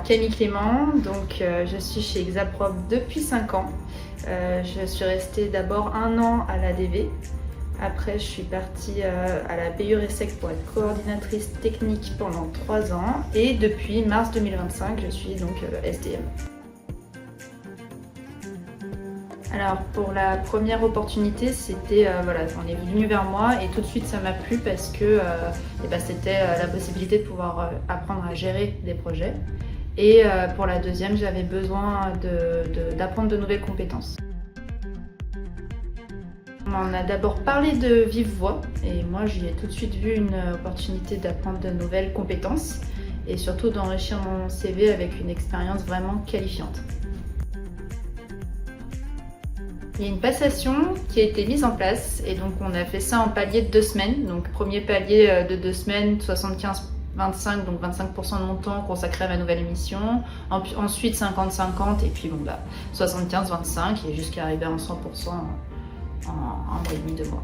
Alors Camille Clément, donc je suis chez Exaprobe depuis 5 ans. Je suis restée d'abord 1 an à l'ADV. Après, je suis partie à la BU-RESSEC pour être coordinatrice technique pendant 3 ans. Et depuis mars 2025, je suis donc SDM. Alors pour la première opportunité, c'était on est venu vers moi et tout de suite ça m'a plu parce que c'était la possibilité de pouvoir apprendre à gérer des projets. Et pour la deuxième, j'avais besoin d'apprendre de nouvelles compétences. On a d'abord parlé de vive voix et moi j'y ai tout de suite vu une opportunité d'apprendre de nouvelles compétences et surtout d'enrichir mon CV avec une expérience vraiment qualifiante. Il y a une passation qui a été mise en place et donc on a fait ça en palier de 2 semaines. Donc premier palier de 2 semaines, 75-25, donc 25% de mon temps consacré à ma nouvelle émission. Ensuite 50-50 et puis 75-25 et jusqu'à arriver en 100% en 1 mois et demi, 2 mois.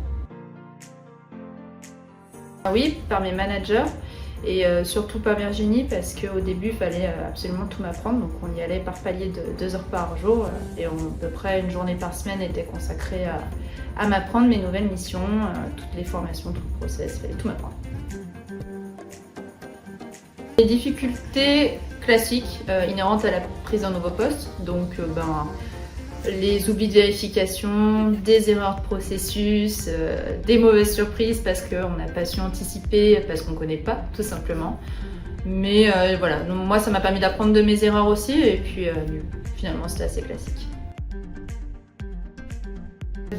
Oui, par mes managers. Et surtout par Virginie parce qu'au début il fallait absolument tout m'apprendre, donc on y allait par palier de 2 heures par jour et à peu près une journée par semaine était consacrée à m'apprendre mes nouvelles missions, toutes les formations, tout le process, il fallait tout m'apprendre. Les difficultés classiques inhérentes à la prise d'un nouveau poste, donc les oublis de vérification, des erreurs de processus, des mauvaises surprises parce qu'on n'a pas su anticiper, parce qu'on ne connaît pas, tout simplement. Mais voilà, donc, moi ça m'a permis d'apprendre de mes erreurs aussi et puis finalement c'était assez classique.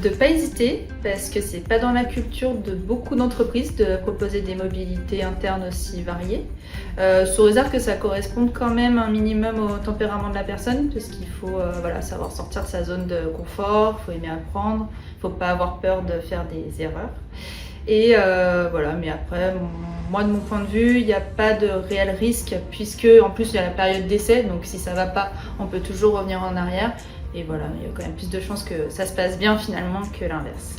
De ne pas hésiter parce que c'est pas dans la culture de beaucoup d'entreprises de proposer des mobilités internes aussi variées, sous réserve que ça corresponde quand même un minimum au tempérament de la personne parce qu'il faut savoir sortir de sa zone de confort, il faut aimer apprendre, il ne faut pas avoir peur de faire des erreurs. Et mais après, moi de mon point de vue, il n'y a pas de réel risque puisque en plus il y a la période d'essai, donc si ça ne va pas, on peut toujours revenir en arrière. Et voilà, il y a quand même plus de chances que ça se passe bien finalement que l'inverse.